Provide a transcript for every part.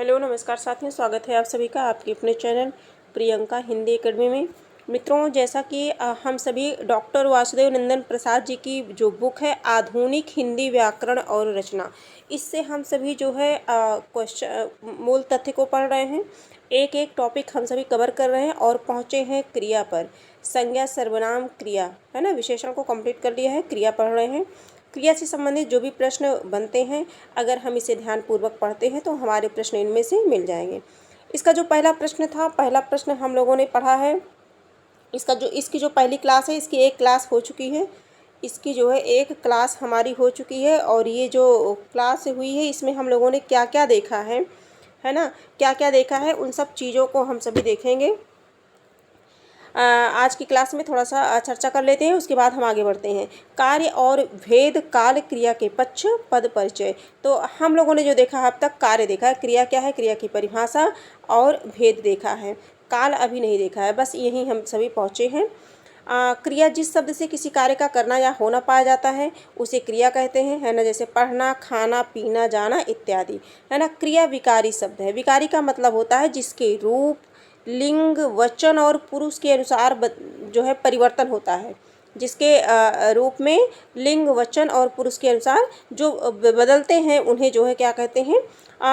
Hello नमस्कार साथियों, स्वागत है आप सभी का आपके अपने चैनल प्रियंका हिंदी एकेडमी में। मित्रों, जैसा कि हम सभी डॉक्टर वासुदेव नंदन प्रसाद जी की जो बुक है आधुनिक हिंदी व्याकरण और रचना, इससे हम सभी जो है क्वेश्चन मूल तथ्य को पढ़ रहे हैं। एक एक टॉपिक हम सभी कवर कर रहे हैं और पहुँचे हैं क्रिया पर। संज्ञा सर्वनाम क्रिया है ना, विशेषण को कंप्लीट कर लिया है, क्रिया पढ़ रहे हैं। क्रिया से संबंधित जो भी प्रश्न बनते हैं, अगर हम इसे ध्यानपूर्वक पढ़ते हैं तो हमारे प्रश्न इनमें से मिल जाएंगे। इसका जो पहला प्रश्न हम लोगों ने पढ़ा है। इसकी जो पहली क्लास है, इसकी एक क्लास हो चुकी है। इसकी जो है एक क्लास हमारी हो चुकी है और ये जो क्लास हुई है इसमें हम लोगों ने क्या क्या देखा है ना, क्या क्या देखा है, उन सब चीज़ों को हम सभी देखेंगे। आज की क्लास में थोड़ा सा चर्चा कर लेते हैं, उसके बाद हम आगे बढ़ते हैं। कार्य और भेद काल क्रिया के पक्ष पद परिचय। तो हम लोगों ने जो देखा अब तक, कार्य देखा है, क्रिया क्या है, क्रिया की परिभाषा और भेद देखा है। काल अभी नहीं देखा है, बस यहीं हम सभी पहुँचे हैं। क्रिया जिस शब्द से किसी कार्य का करना या होना पाया जाता है उसे क्रिया कहते हैं, है ना। जैसे पढ़ना, खाना, पीना, जाना इत्यादि, है ना। क्रिया विकारी शब्द है। विकारी का मतलब होता है जिसके रूप, लिंग, वचन और पुरुष के अनुसार जो है परिवर्तन होता है। जिसके रूप में लिंग, वचन और पुरुष के अनुसार जो बदलते हैं उन्हें जो है क्या कहते हैं,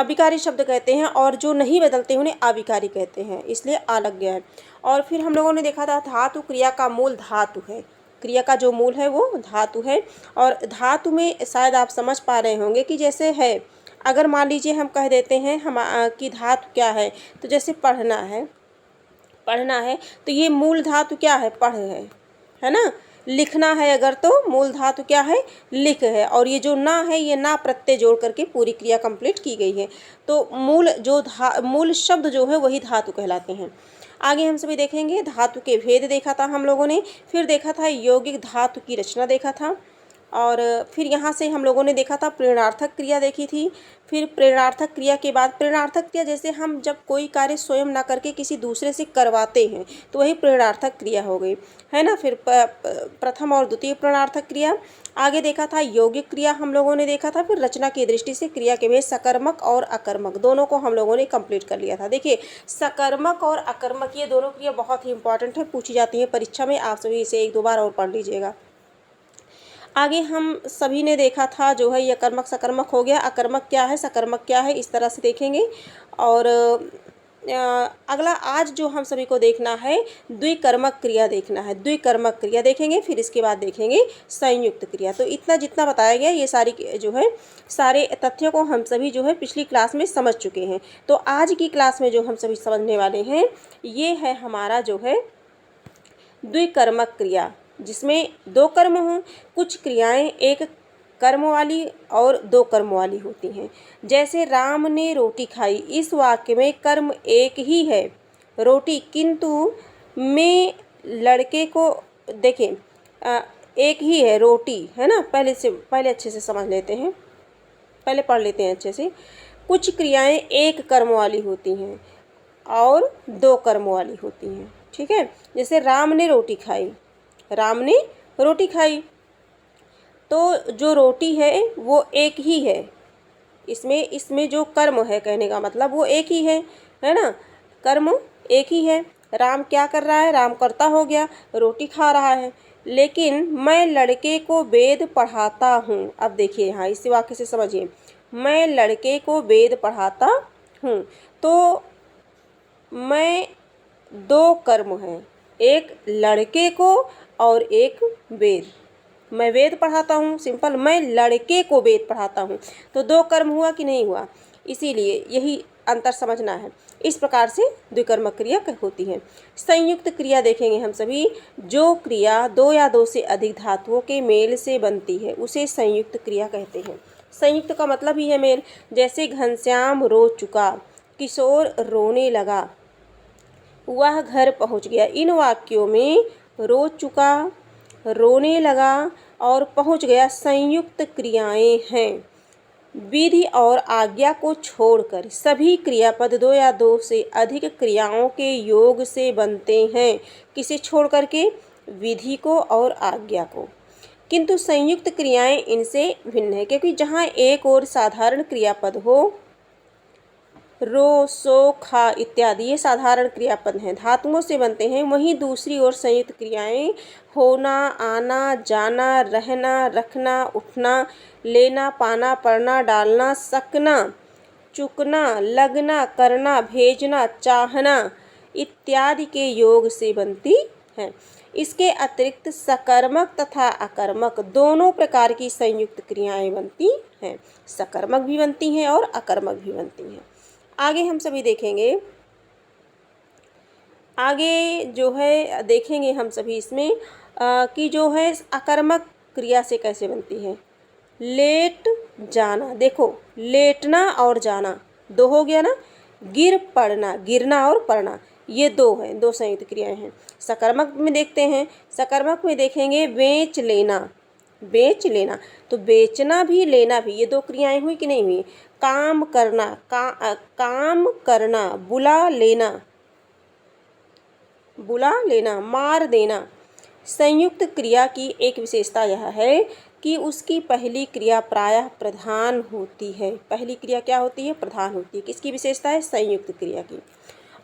विकारी शब्द कहते हैं। और जो नहीं बदलते उन्हें अविकारी कहते हैं, इसलिए आ लग गया है। और फिर हम लोगों ने देखा था धातु क्रिया का मूल धातु है। क्रिया का जो मूल है वो धातु है। और धातु में शायद आप समझ पा रहे होंगे कि जैसे है, अगर मान लीजिए हम कह देते हैं कि धातु क्या है, तो जैसे पढ़ना है तो ये मूल धातु क्या है, पढ़ है ना। लिखना है अगर, तो मूल धातु क्या है, लिख है। और ये जो ना है, ये ना प्रत्यय जोड़ करके पूरी क्रिया कंप्लीट की गई है। तो मूल शब्द जो है वही धातु कहलाते हैं। आगे हम सभी देखेंगे धातु के भेद देखा था हम लोगों ने, फिर देखा था यौगिक धातु की रचना देखा था। और फिर यहाँ से हम लोगों ने देखा था प्रेरणार्थक क्रिया देखी थी। फिर प्रेरणार्थक क्रिया के बाद प्रेरणार्थक क्रिया, जैसे हम जब कोई कार्य स्वयं ना करके किसी दूसरे से करवाते हैं तो वही प्रेरणार्थक क्रिया हो गई, है ना। फिर प्रथम और द्वितीय प्रेरणार्थक क्रिया। आगे देखा था यौगिक क्रिया हम लोगों ने देखा था। फिर रचना की दृष्टि से क्रिया के भेद सकर्मक और अकर्मक दोनों को हम लोगों ने कंप्लीट कर लिया था। देखिए, सकर्मक और अकर्मक ये दोनों क्रिया बहुत ही इंपॉर्टेंट है, पूछी जाती है परीक्षा में। आप सभी इसे एक दो बार और पढ़ लीजिएगा। आगे हम सभी ने देखा था जो है ये कर्मक सकर्मक हो गया, अकर्मक क्या है, सकर्मक क्या है, इस तरह से देखेंगे। और अगला आज जो हम सभी को देखना है द्विकर्मक क्रिया देखना है। द्विकर्मक क्रिया देखेंगे, फिर इसके बाद देखेंगे संयुक्त क्रिया। तो इतना जितना बताया गया, ये सारी जो है सारे तथ्यों को हम सभी जो है पिछली क्लास में समझ चुके हैं। तो आज की क्लास में जो हम सभी समझने वाले हैं ये है हमारा जो है द्विकर्मक क्रिया, जिसमें दो कर्म हों। कुछ क्रियाएं एक कर्म वाली और दो कर्म वाली होती हैं। जैसे राम ने रोटी खाई, इस वाक्य में कर्म एक ही है, रोटी, किंतु मैं लड़के को देखें, एक ही है रोटी, है ना। पहले अच्छे से समझ लेते हैं, पहले पढ़ लेते हैं अच्छे से। कुछ क्रियाएं एक कर्म वाली होती हैं और दो कर्म वाली होती हैं, ठीक है। जैसे राम ने रोटी खाई, राम ने रोटी खाई, तो जो रोटी है वो एक ही है। इसमें जो कर्म है, कहने का मतलब वो एक ही है ना। कर्म एक ही है। राम क्या कर रहा है, राम कर्ता हो गया, रोटी खा रहा है। लेकिन मैं लड़के को वेद पढ़ाता हूँ। अब देखिए यहाँ इस वाक्य से समझिए, मैं लड़के को वेद पढ़ाता हूँ, तो मैं दो कर्म हैं, एक लड़के को और एक वेद। मैं वेद पढ़ाता हूँ, सिंपल, मैं लड़के को वेद पढ़ाता हूँ, तो दो कर्म हुआ कि नहीं हुआ। इसीलिए यही अंतर समझना है। इस प्रकार से द्विकर्मक क्रिया होती है। संयुक्त क्रिया देखेंगे हम सभी। जो क्रिया दो या दो से अधिक धातुओं के मेल से बनती है उसे संयुक्त क्रिया कहते हैं। संयुक्त का मतलब ही है मेल। जैसे घनश्याम रो चुका, किशोर रोने लगा, वह घर पहुंच गया। इन वाक्यों में रो चुका, रोने लगा और पहुंच गया संयुक्त क्रियाएं हैं। विधि और आज्ञा को छोड़कर सभी क्रियापद दो या दो से अधिक क्रियाओं के योग से बनते हैं। किसे छोड़ करके, विधि को और आज्ञा को। किंतु संयुक्त क्रियाएं इनसे भिन्न है, क्योंकि जहाँ एक और साधारण क्रियापद हो रो, सो, खा इत्यादि ये साधारण क्रियापद हैं, धातुओं से बनते हैं। वहीं दूसरी ओर संयुक्त क्रियाएं होना, आना, जाना, रहना, रखना, उठना, लेना, पाना, पढ़ना, डालना, सकना, चुकना, लगना, करना, भेजना, चाहना इत्यादि के योग से बनती हैं। इसके अतिरिक्त सकर्मक तथा अकर्मक दोनों प्रकार की संयुक्त क्रियाएं बनती हैं। सकर्मक भी बनती हैं और अकर्मक भी बनती हैं। आगे हम सभी देखेंगे, आगे जो है देखेंगे हम सभी इसमें कि जो है अकर्मक क्रिया से कैसे बनती है। लेट जाना, देखो लेटना और जाना दो हो गया ना। गिर पड़ना, गिरना और पड़ना ये दो हैं, दो संयुक्त क्रियाएं हैं। सकर्मक में देखते हैं, सकर्मक में देखेंगे बेच लेना, बेच लेना तो बेचना भी लेना भी ये दो क्रियाएं हुई कि नहीं हुई। काम करना, काम करना, बुला लेना, बुला लेना, मार देना। संयुक्त क्रिया की एक विशेषता यह है कि उसकी पहली क्रिया प्रायः प्रधान होती है। पहली क्रिया क्या होती है? प्रधान होती है। किसकी विशेषता है? संयुक्त क्रिया की।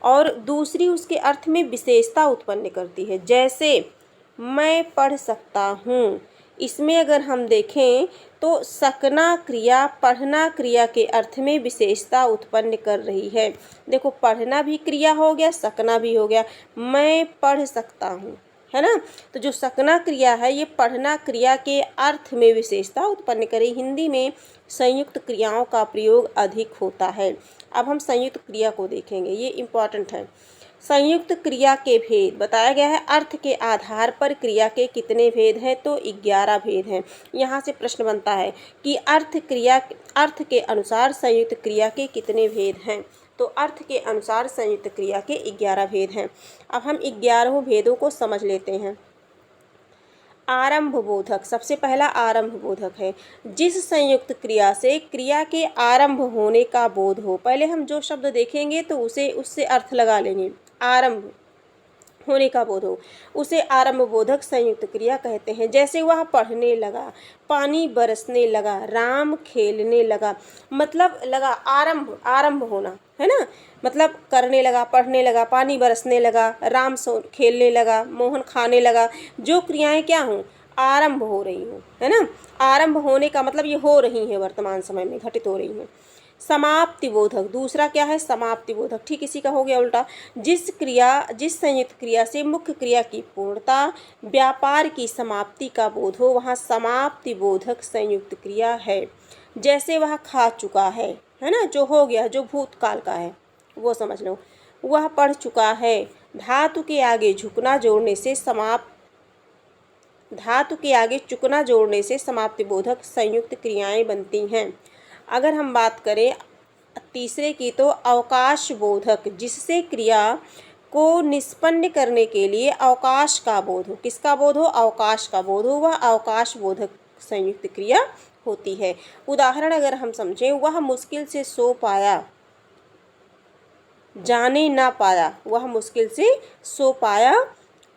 और दूसरी उसके अर्थ में विशेषता उत्पन्न करती है। जैसे मैं पढ़ सकता हूँ, इसमें अगर हम देखें तो सकना क्रिया पढ़ना क्रिया के अर्थ में विशेषता उत्पन्न कर रही है। देखो पढ़ना भी क्रिया हो गया, सकना भी हो गया। मैं पढ़ सकता हूँ, है ना। तो जो सकना क्रिया है ये पढ़ना क्रिया के अर्थ में विशेषता उत्पन्न करे। हिंदी में संयुक्त क्रियाओं का प्रयोग अधिक होता है। अब हम संयुक्त क्रिया को देखेंगे, ये इम्पॉर्टेंट है। संयुक्त क्रिया के भेद बताया गया है। अर्थ के आधार पर क्रिया के कितने भेद हैं? तो 11 भेद हैं। यहाँ से प्रश्न बनता है कि अर्थ के अनुसार संयुक्त क्रिया के कितने भेद हैं? तो अर्थ के अनुसार संयुक्त क्रिया के 11 भेद हैं। अब हम 11 भेदों को समझ लेते हैं। आरंभ बोधक, सबसे पहला आरंभ बोधक है। जिस संयुक्त क्रिया से क्रिया के आरंभ होने का बोध हो। पहले हम जो शब्द देखेंगे तो उससे अर्थ लगा लेंगे। आरंभ होने का बोध हो, उसे आरंभ बोधक संयुक्त क्रिया कहते हैं। जैसे वह पढ़ने लगा, पानी बरसने लगा, राम खेलने लगा। मतलब लगा आरंभ, आरंभ होना, है ना। मतलब करने लगा, पढ़ने लगा, पानी बरसने लगा, राम खेलने लगा, मोहन खाने लगा। जो क्रियाएं क्या हों? आरंभ हो रही हों, है ना। आरंभ होने का मतलब ये हो रही हैं, वर्तमान समय में घटित हो रही हैं। समाप्ति बोधक, दूसरा क्या है? समाप्ति बोधक। ठीक इसी का हो गया उल्टा। जिस संयुक्त क्रिया से मुख्य क्रिया की पूर्णता, व्यापार की समाप्ति का बोध हो, वहाँ समाप्ति बोधक संयुक्त क्रिया है। जैसे वह खा चुका है ना, जो हो गया, जो भूतकाल का है वो समझ लो। वह पढ़ चुका है, धातु के आगे झुकना जोड़ने से धातु के आगे चुकना जोड़ने से समाप्ति बोधक संयुक्त क्रियाएं बनती हैं। अगर हम बात करें तीसरे की तो अवकाश बोधक, जिससे क्रिया को निष्पन्न करने के लिए अवकाश का बोध हो। किसका बोध हो? अवकाश का बोध हो, वह अवकाश बोधक संयुक्त क्रिया होती है। उदाहरण अगर हम समझें, वह मुश्किल से सो पाया, जाने ना पाया। वह मुश्किल से सो पाया,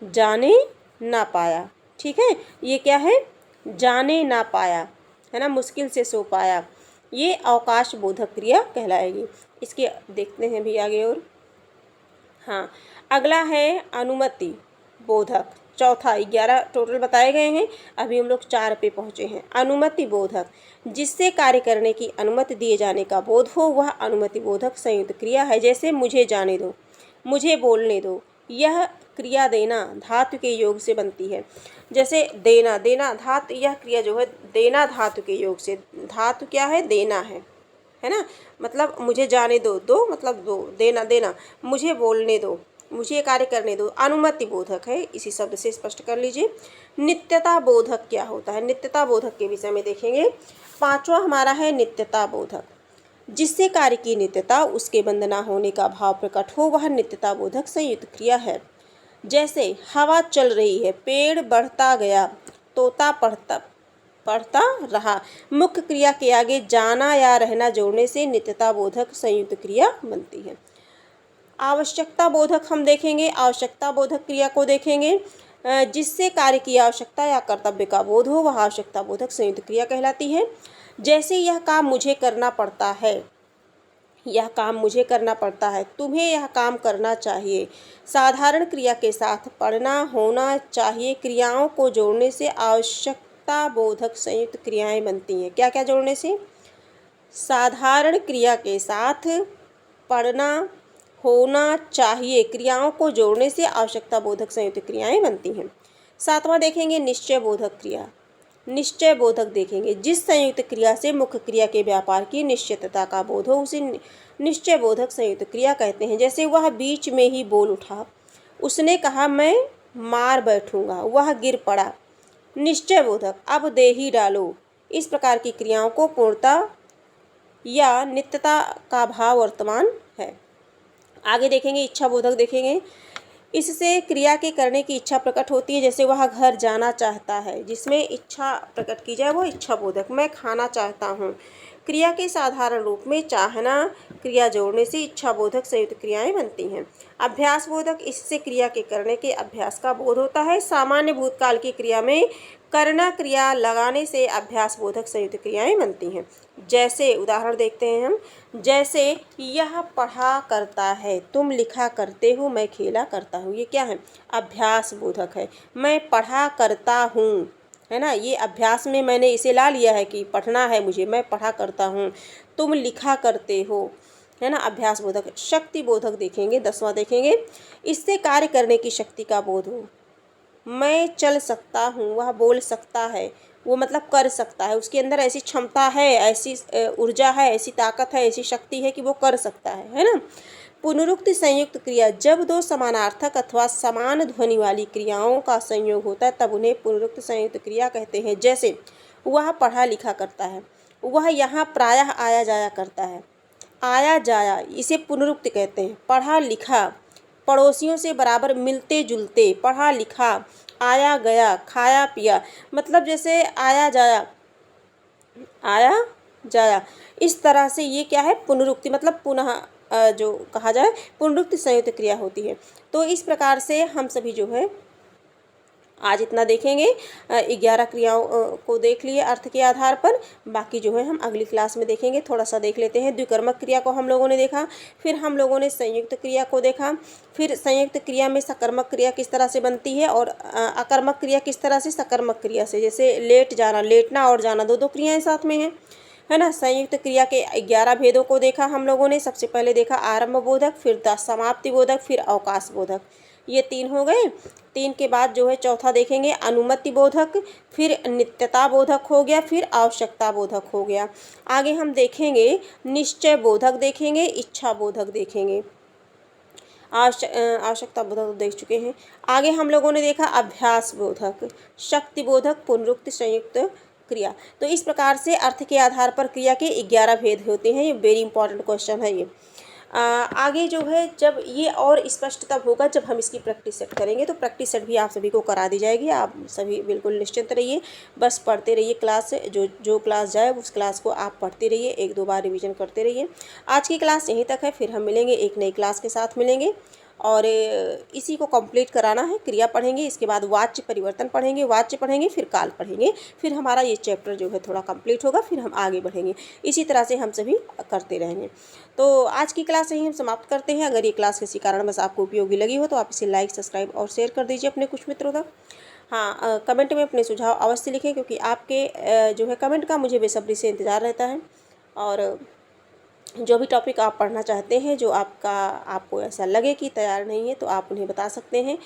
जाने ना पाया। ठीक है, ये क्या है? जाने ना पाया, है ना, मुश्किल से सो पाया। ये अवकाश बोधक क्रिया कहलाएगी। इसके देखते हैं भी आगे और। हाँ, अगला है अनुमति बोधक। चौथा, 11 टोटल बताए गए हैं, अभी हम लोग 4 पे पहुँचे हैं। अनुमति बोधक, जिससे कार्य करने की अनुमति दिए जाने का बोध हो, वह अनुमति बोधक संयुक्त क्रिया है। जैसे मुझे जाने दो, मुझे बोलने दो। यह क्रिया देना धातु के योग से बनती है। जैसे देना, देना धातु, यह क्रिया जो है देना धातु के योग से। धातु क्या है? देना है ना। मतलब मुझे जाने दो, दो मतलब दो, देना देना, मुझे बोलने दो, मुझे कार्य करने दो। अनुमति बोधक है, इसी शब्द से स्पष्ट कर लीजिए। नित्यता बोधक क्या होता है? नित्यता बोधक के विषय में देखेंगे। 5वां हमारा है नित्यता बोधक। जिससे कार्य की नित्यता, उसके बंद न होने का भाव प्रकट हो, वह नित्यता बोधक संयुक्त क्रिया है। जैसे हवा चल रही है, पेड़ बढ़ता गया, तोता पढ़ता रहा। मुख्य क्रिया के आगे जाना या रहना जोड़ने से नित्यता बोधक संयुक्त क्रिया बनती है। आवश्यकता बोधक हम देखेंगे। आवश्यकता बोधक क्रिया को देखेंगे। जिससे कार्य की आवश्यकता या कर्तव्य का बोध हो, वह आवश्यकता बोधक संयुक्त क्रिया कहलाती है। जैसे यह काम मुझे करना पड़ता है, यह काम मुझे करना पड़ता है, तुम्हें यह काम करना चाहिए। साधारण क्रिया के साथ पढ़ना होना चाहिए। क्रियाओं को जोड़ने से आवश्यकता बोधक संयुक्त क्रियाएं बनती हैं। क्या क्या जोड़ने से? साधारण क्रिया के साथ पढ़ना होना चाहिए। क्रियाओं को जोड़ने से आवश्यकता बोधक संयुक्त क्रियाएं बनती हैं। 7वां देखेंगे निश्चय बोधक क्रिया। निश्चय बोधक देखेंगे, जिस संयुक्त क्रिया से मुख्य क्रिया के व्यापार की निश्चितता का बोध हो उसे निश्चय बोधक संयुक्त क्रिया कहते हैं। जैसे वह बीच में ही बोल उठा, उसने कहा मैं मार बैठूंगा, वह गिर पड़ा। निश्चय बोधक, अब दे ही डालो। इस प्रकार की क्रियाओं को पूर्णता या नित्यता का भाव वर्तमान है। आगे देखेंगे इच्छा बोधक देखेंगे, इससे क्रिया के करने की इच्छा प्रकट होती है। जैसे वह घर जाना चाहता है, जिसमें इच्छा प्रकट की जाए वो इच्छा बोधक। मैं खाना चाहता हूँ। क्रिया के साधारण रूप में चाहना क्रिया जोड़ने से इच्छा बोधक संयुक्त क्रियाएं बनती हैं। अभ्यास बोधक, इससे क्रिया के करने के अभ्यास का बोध होता है। सामान्य भूतकाल की क्रिया में करना क्रिया लगाने से अभ्यास बोधक संयुक्त क्रियाएं बनती हैं। जैसे उदाहरण देखते हैं हम, जैसे यह पढ़ा करता है, तुम लिखा करते हो, मैं खेला करता हूँ। ये क्या है? अभ्यास बोधक है। मैं पढ़ा करता हूँ, है ना, ये अभ्यास में मैंने इसे ला लिया है कि पढ़ना है मुझे, मैं पढ़ा करता हूँ। तुम लिखा करते हो, है ना, अभ्यास बोधक। शक्ति बोधक देखेंगे, 10वां देखेंगे, इससे कार्य करने की शक्ति का बोध हो। मैं चल सकता हूँ, वह बोल सकता है, वो मतलब कर सकता है, उसके अंदर ऐसी क्षमता है, ऐसी ऊर्जा है, ऐसी ताकत है, ऐसी शक्ति है कि वो कर सकता है ना। पुनरुक्ति संयुक्त क्रिया, जब दो समानार्थक अथवा समान ध्वनि वाली क्रियाओं का संयोग होता है तब उन्हें पुनरुक्ति संयुक्त क्रिया कहते हैं। जैसे वह पढ़ा लिखा करता है, वह यहाँ प्रायः आया जाया करता है। आया जाया इसे पुनरुक्ति कहते हैं। पढ़ा लिखा, पड़ोसियों से बराबर मिलते जुलते, पढ़ा लिखा, आया गया, खाया पिया, मतलब जैसे आया जाया, आया जाया, इस तरह से ये क्या है? पुनरुक्ति, मतलब पुनः जो कहा जाए पुनरुक्ति संयुक्त क्रिया होती है। तो इस प्रकार से हम सभी जो है आज इतना देखेंगे। 11 क्रियाओं को देख लिए अर्थ के आधार पर, बाकी जो है हम अगली क्लास में देखेंगे। थोड़ा सा देख लेते हैं। द्विकर्मक क्रिया को हम लोगों ने देखा, फिर हम लोगों ने संयुक्त क्रिया को देखा, फिर संयुक्त क्रिया में सकर्मक क्रिया किस तरह से बनती है और अकर्मक क्रिया किस तरह से सकर्मक क्रिया से, जैसे लेट जाना, लेटना और जाना, दो क्रियाएँ साथ में हैं, है ना। संयुक्त क्रिया के 11 भेदों को देखा हम लोगों ने। सबसे पहले देखा आरंभ बोधक, फिर समाप्ति बोधक, फिर अवकाश बोधक, ये 3 हो गए। 3 के बाद जो है चौथा देखेंगे अनुमति बोधक, फिर नित्यता बोधक हो गया, फिर आवश्यकता बोधक हो गया। आगे हम देखेंगे निश्चय बोधक देखेंगे, इच्छा बोधक देखेंगे, आवश्यकता बोधक देख चुके हैं। आगे हम लोगों ने देखा अभ्यास बोधक, शक्ति बोधक, पुनरुक्ति संयुक्त क्रिया। तो इस प्रकार से अर्थ के आधार पर क्रिया के 11 भेद होते हैं। ये वेरी इंपॉर्टेंट क्वेश्चन है ये। आगे जो है जब ये और स्पष्ट तब होगा जब हम इसकी प्रैक्टिस सेट करेंगे। तो प्रैक्टिस सेट भी आप सभी को करा दी जाएगी। आप सभी बिल्कुल निश्चिंत रहिए, बस पढ़ते रहिए। क्लास जो क्लास जाए उस क्लास को आप पढ़ते रहिए, 1-2 बार रिवीजन करते रहिए। आज की क्लास यहीं तक है, फिर हम मिलेंगे एक नई क्लास के साथ मिलेंगे और इसी को कंप्लीट कराना है। क्रिया पढ़ेंगे, इसके बाद वाच्य परिवर्तन पढ़ेंगे, वाच्य पढ़ेंगे, फिर काल पढ़ेंगे, फिर हमारा ये चैप्टर जो है थोड़ा कंप्लीट होगा, फिर हम आगे बढ़ेंगे। इसी तरह से हम सभी करते रहेंगे। तो आज की क्लास यहीं हम समाप्त करते हैं। अगर ये क्लास किसी कारणवश आपको उपयोगी लगी हो तो आप इसे लाइक, सब्सक्राइब और शेयर कर दीजिए अपने कुछ मित्रों तक। हाँ, कमेंट में अपने सुझाव अवश्य लिखें, क्योंकि आपके जो है कमेंट का मुझे बेसब्री से इंतज़ार रहता है। और जो भी टॉपिक आप पढ़ना चाहते हैं, जो आपको ऐसा लगे कि तैयार नहीं है, तो आप उन्हें बता सकते हैं।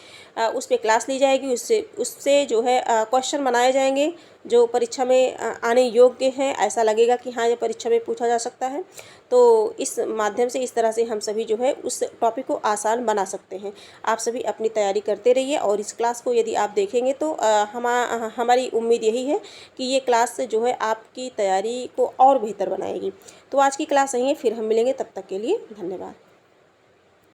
उस पर क्लास ली जाएगी, उससे जो है क्वेश्चन बनाए जाएंगे जो परीक्षा में आने योग्य हैं। ऐसा लगेगा कि हाँ ये परीक्षा में पूछा जा सकता है। तो इस माध्यम से, इस तरह से हम सभी जो है उस टॉपिक को आसान बना सकते हैं। आप सभी अपनी तैयारी करते रहिए और इस क्लास को यदि आप देखेंगे तो हमारी उम्मीद यही है कि ये क्लास जो है आपकी तैयारी को और बेहतर बनाएगी। तो आज की क्लास यहीं है, फिर हम मिलेंगे। तब तक के लिए धन्यवाद।